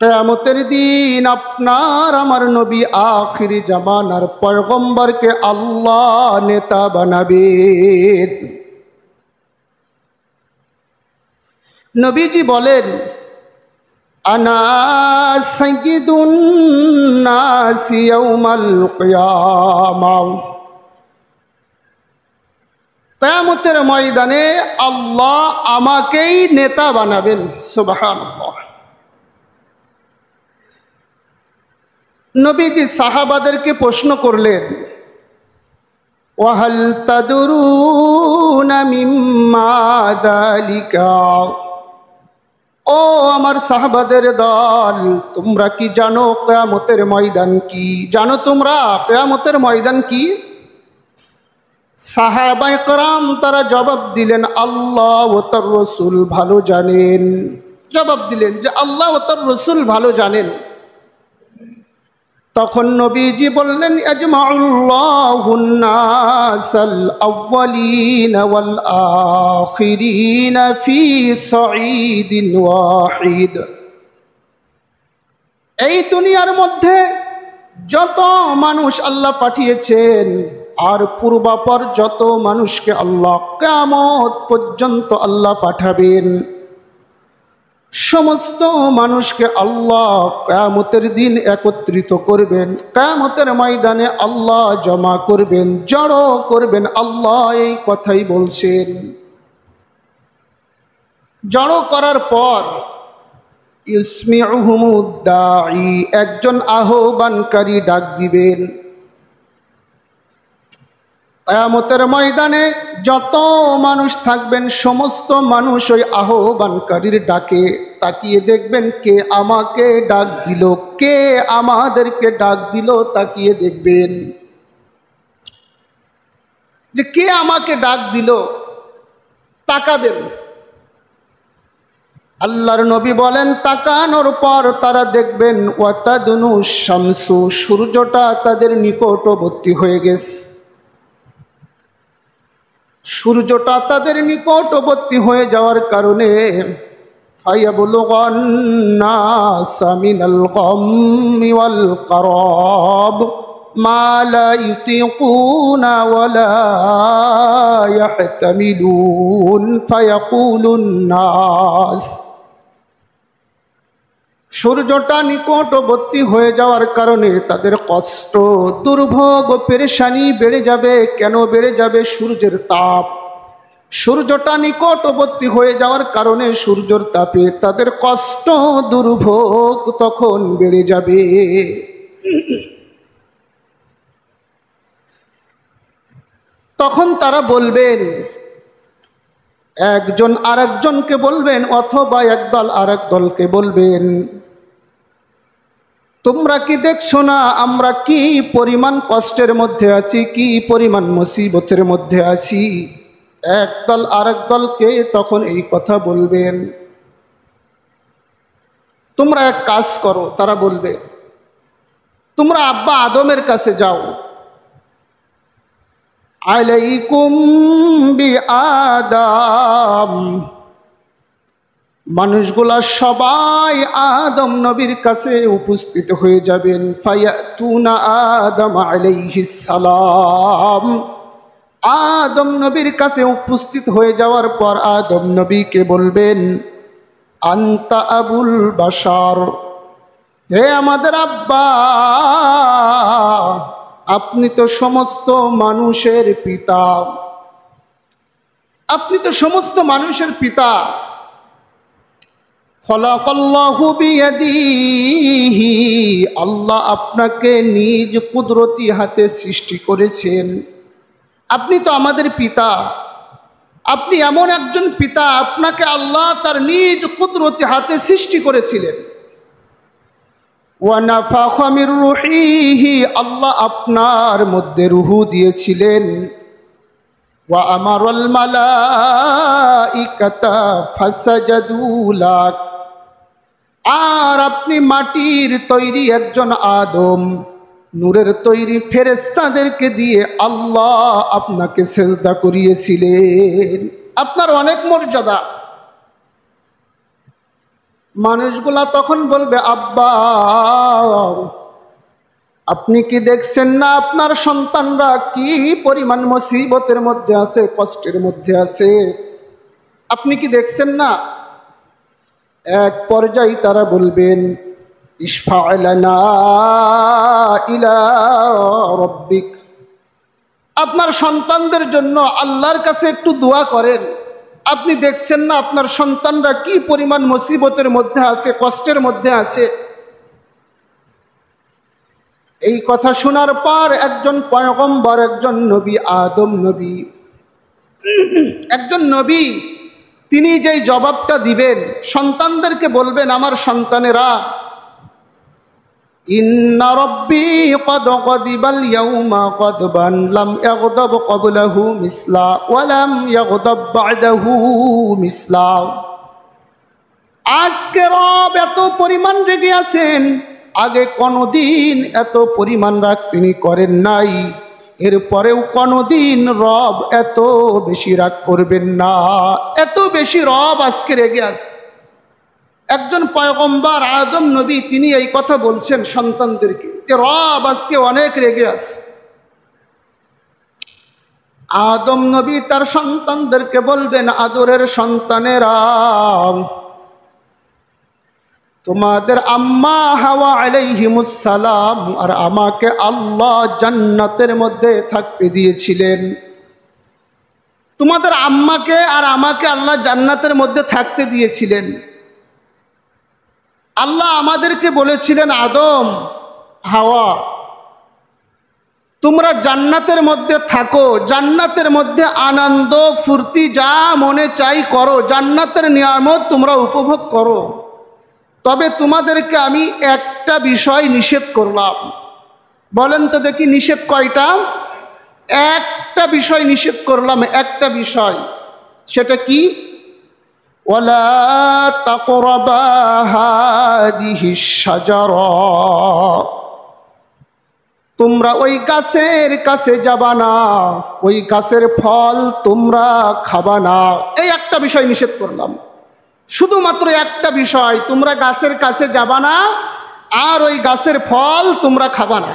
কিয়ামতের দিন আপনার আমার নবী আখিরি জামানার পয়গম্বরকে আল্লাহ নেতা বানাবেন। নবীজি বলেন, আনা সাইয়্যিদুন নাসি ইয়াউমাল কিয়ামাহ। কিয়ামতের ময়দানে আল্লাহ আমাকেই নেতা বানাবেন। সুবহানাল্লাহ। নবীজি সাহাবাদেরকে প্রশ্ন করলেন, ওয়াহাল তাদরুনা মিম্মা যালিকা। ও আমার সাহাবাদের দল, তোমরা কি জানো কিয়ামতের ময়দান কি? জানো তোমরা কিয়ামতের ময়দান কি? সাহাবায়ে কেরাম তারা জবাব দিলেন, আল্লাহ ও তার রাসূল ভালো জানেন। জবাব দিলেন যে আল্লাহ ও তার রাসূল ভালো জানেন। তখন নবীজি বললেন, আজমাউল্লাহুন নাসাল আউয়ালিনা ওয়াল আখিরিনা ফি সাঈদিন ওয়াহিদ। এই দুনিয়ার মধ্যে যত মানুষ আল্লাহ পাঠিয়েছেন আর পূর্বাপর যত মানুষকে আল্লাহ কিয়ামত পর্যন্ত আল্লাহ পাঠাবেন, সমস্ত মানুষকে আল্লাহ কিয়ামতের দিন একত্রিত করবেন। কিয়ামতের ময়দানে আল্লাহ জমা করবেন, জড়ো করবেন। আল্লাহ এই কথাই বলছেন। জড়ো করার পর ইসমিউহুমুদ দাঈ, একজন আহ্বানকারী ডাক দিবেন। কিয়ামতের ময়দানে যত মানুষ থাকবেন সমস্ত মানুষ ওই আহ্বানকারীর ডাকে তাকিয়ে দেখবেন, কে আমাকে ডাক দিল, কে আমাদেরকে ডাক দিল। তাকিয়ে দেখবেন যে কে আমাকে ডাক দিল, তাকাবেন। আল্লাহর নবী বলেন, তাকানোর পর তারা দেখবেন ওয়াতাদুনু শামসু, সূর্যটা তাদের নিকটবর্তী হয়ে গেছে। সূর্যটা তাদের নিকটবর্তী হয়ে যাওয়ার কারণে ফায়াবলুগান নাসা মিনাল গাম্মি ওয়াল কারাব মা লা ইউতিকুনা ওয়ালা ইয়াহতামিলুন ফায়াকুলুন নাস। সূর্যটা নিকটবর্তী হয়ে যাওয়ার কারণে তাদের কষ্ট, দুর্ভোগ ও পেরেশানি বেড়ে যাবে। কেন বেড়ে যাবে? সূর্যের তাপ। সূর্যটা নিকটবর্তী হয়ে যাওয়ার কারণে সূর্যের তাপে তাদের কষ্ট, দুর্ভোগ তখন বেড়ে যাবে। তখন তারা বলবেন, একজন আরেকজনকে বলবেন অথবা একদল আরেক দলকে বলবেন, তোমরা কি দেখছো না আমরা কি পরিমাণ কষ্টের মধ্যে আছি, কি পরিমাণ মুসিবতের মধ্যে আছি? একদল আরেক দলকে তখন এই কথা বলবেন। তোমরা এক কাজ করো, তারা বলবে, তোমরা আব্বা আদমের কাছে যাও। আলাইকুম বিআদম। মানুষগুলা সবাই আদম নবীর কাছে উপস্থিত হয়ে যাবেন। ফায়াতুনা আদম আলাইহিস সালাম। আদম নবীর কাছে উপস্থিত হয়ে যাওয়ার পর আদম নবীকে বলবেন, আনতা আবুল বাশার, হে আমাদের আব্বা, আপনি তো সমস্ত মানুষের পিতা, আপনি তো সমস্ত মানুষের পিতা। খলাকাল্লাহু বিয়াদিহি, আল্লাহ আপনাকে নিজ কুদরতি হাতে সৃষ্টি করেছেন। আপনি তো আমাদের পিতা, আপনি এমন একজন পিতা, আপনাকে আল্লাহ তার নিজ কুদরতি হাতে সৃষ্টি করেছিলেন। ওয়া নাফাখা মির রূহিহি, আল্লাহ আপনার মধ্যে রূহ দিয়েছিলেন। ওয়া আমারাল মালাইকাতা ফাসাজাদু লাক, আর আপনি মাটির তৈরি একজন আদম, নূরের তৈরি ফেরেশতাদেরকে দিয়ে আল্লাহ আপনাকে সেজদা করিয়েছিলেন। আপনার অনেক মর্যাদা। মানুষগুলা তখন বলবে, আব্বা আপনি কি দেখছেন না আপনার সন্তানরা কি পরিমাণ মুসিবতের মধ্যে আছে, কষ্টের মধ্যে আছে? আপনি কি দেখছেন না? এক পর্যায়ে তারা বলবেন, ইশফা লানা ইলা রাব্বিক, আপনার সন্তানদের জন্য আল্লাহর কাছে একটু দোয়া করেন। আপনি দেখছেন না আপনার সন্তানরা কি পরিমাণ মুসিবতের মধ্যে আছে, কষ্টের মধ্যে আছে? এই কথা শোনার পর একজন পয়গম্বর, একজন নবী, আদম নবী, একজন নবী, তিনি যেই জবাবটা দিবেন, সন্তানদেরকে বলবেন, আমার সন্তানেরা, ইন্না রাব্বী ক্বাদ গাদিবাল ইয়াউমা গাদবান লাম ইয়াগদাব ক্বাবলাহু মিসলা ওয়া লাম ইয়াগদাব বা'দাহু মিসলা। আজকে রব এত পরিমাণ রেগে আছেন, আগে কোনোদিন এত পরিমাণ রাগ তিনি করেন নাই, এরপরেও কোনোদিন রব এত বেশি রাগ করবেন না। এত বেশি রব আজকে রেগে আছে। একজন পয়গম্বর আদম নবী তিনি এই কথা বলছেন সন্তানদেরকে যে রব আজকে অনেক রেগে আছে। আদম নবী তার সন্তানদেরকে বলবেন, আদরের সন্তানেরা, তোমাদের আম্মা হাওয়া আলাইহিমুস সালাম আর আমাকে আল্লাহ জান্নাতের মধ্যে থাকতে দিয়েছিলেন। তোমাদের আম্মাকে আর আমাকে আল্লাহ জান্নাতের মধ্যে থাকতে দিয়েছিলেন। আল্লাহ আমাদেরকে বলেছিলেন, আদম, হাওয়া, তোমরা জান্নাতের মধ্যে থাকো, জান্নাতের মধ্যে আনন্দ ফুর্তি যা মনে চাই করো, জান্নাতের নিয়ামত তোমরা উপভোগ করো। তবে তোমাদেরকে আমি একটা বিষয় নিষেধ করলাম। বলেন তো দেখি নিষেধ কয়টা? একটা বিষয় নিষেধ করলাম, একটা বিষয়। সেটা কি? ওয়ালা তাকরাবা হাদিহিশ শাজারা, তোমরা ওই গাছের কাছে যাবা না, ওই গাছের ফল তোমরা খাবা না। এই একটা বিষয় নিষেধ করলাম, শুধুমাত্র একটা বিষয়, তোমরা গাছের কাছে যাবা না আর ওই গাছের ফল তোমরা খাবা না।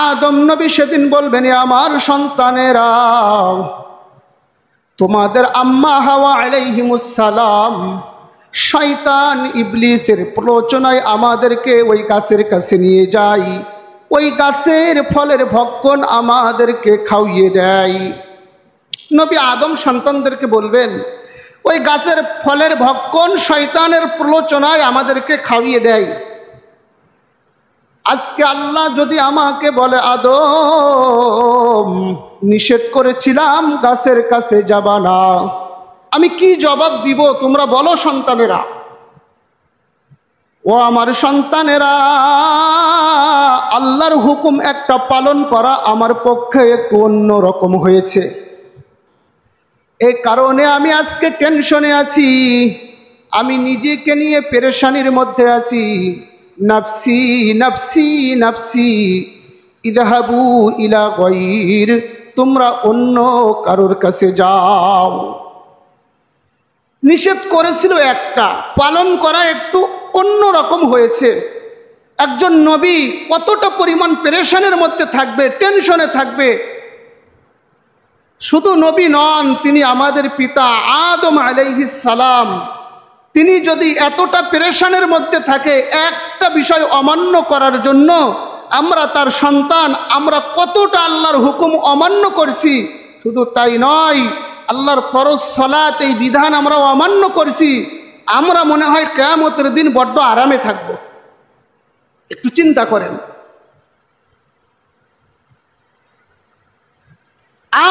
আদম নবী সেদিন বলবেন, আমার সন্তানেরা, তোমাদের আম্মা হাওয়া আলাইহিমুস সালাম শয়তান ইবলিসের প্ররোচনায় আমাদেরকে ওই গাছের কাছে নিয়ে যায়, ওই গাছের ফলের ভক্ষণ আমাদেরকে খাওয়িয়ে দেয়। নবী আদম সন্তানদেরকে বলবেন, ওই গাছের ফলের ভক্ষণ শয়তানের প্ররোচনায় আমাদেরকে খাওয়িয়ে দেয়। আজকে আল্লাহ যদি আমাকে বলে, আদম নিষেধ করেছিলাম গাছের কাছে যাবা না, আমি কি জবাব দিব তোমরা বলো সন্তানেরা? ও আমার সন্তানেরা, আল্লাহর হুকুম একটা পালন করা আমার পক্ষে একটু অন্য রকম হয়েছে। এই কারণে আমি আজকে টেনশনে আছি, আমি নিজেকে নিয়ে পেরেশানির মধ্যে আছি। নাফসি নাফসি নাফসি ইযহাবু ইলা গায়র, তোমরা অন্য কারোর কাছে যাও। নিষেধ করেছিল একটা, পালন করা একটু অন্য রকম হয়েছে। একজন নবী কতটা পরিমাণ পেরেশানের মধ্যে থাকবে, টেনশনে থাকবে। শুধু নবী নন, তিনি আমাদের পিতা আদম আলাইহিস সালাম। তিনি যদি এতটা পেরেশানের মধ্যে থাকে একটা বিষয় অমান্য করার জন্য, আমরা তার সন্তান, আমরা কতটা আল্লাহর হুকুম অমান্য করছি। শুধু তাই নয়, আল্লাহর ফরজ সালাত এই বিধান আমরা অমান্য করছি। আমরা মনে হয় কিয়ামতের দিন বড্ড আরামে থাকব। একটু চিন্তা করেন।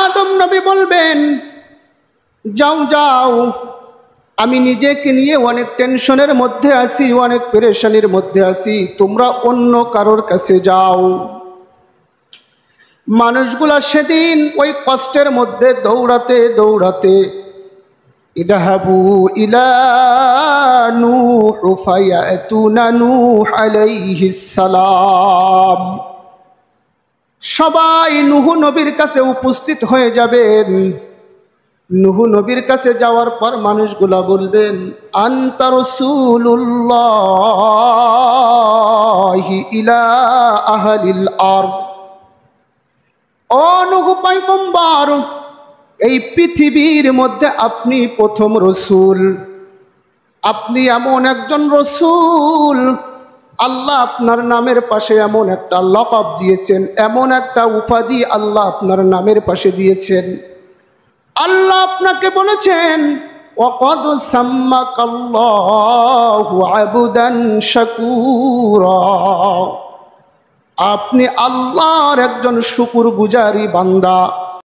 আদম নবী বলবেন, যাও যাও, আমি নিজেকে নিয়ে অনেক টেনশনের মধ্যে আছি, অনেক পেরেশানির মধ্যে আছি, তোমরা অন্য কারোর কাছে যাও। মানুষগুলা সেদিন ওই কষ্টের মধ্যে দৌড়াতে দৌড়াতে, ইযহাবু ইলা নূহ ফায়াতুনা নূহ আলাইহিস সালাম, সবাই নূহ নবীর কাছে উপস্থিত হয়ে যাবেন। নূহ নবীর কাছে যাওয়ার পর মানুষগুলা বলবেন আনতা রাসূলুল্লাহি ইলা আহলিল আরদ। ও নূহ পয়গম্বর, এই পৃথিবীর মধ্যে আপনি প্রথম রসূল। আপনি এমন একজন রসূল, আল্লাহ আপনার নামের পাশে এমন একটা লকব দিয়েছেন, এমন একটা উপাধি আল্লাহ আপনার নামের পাশে দিয়েছেন। আল্লাহ আপনাকে বলেছেন ওয়াকাদ সাম্মাকাল্লাহু আবদান শাকুরা, আপনি আল্লাহর একজন শুকরগুজারি বান্দা।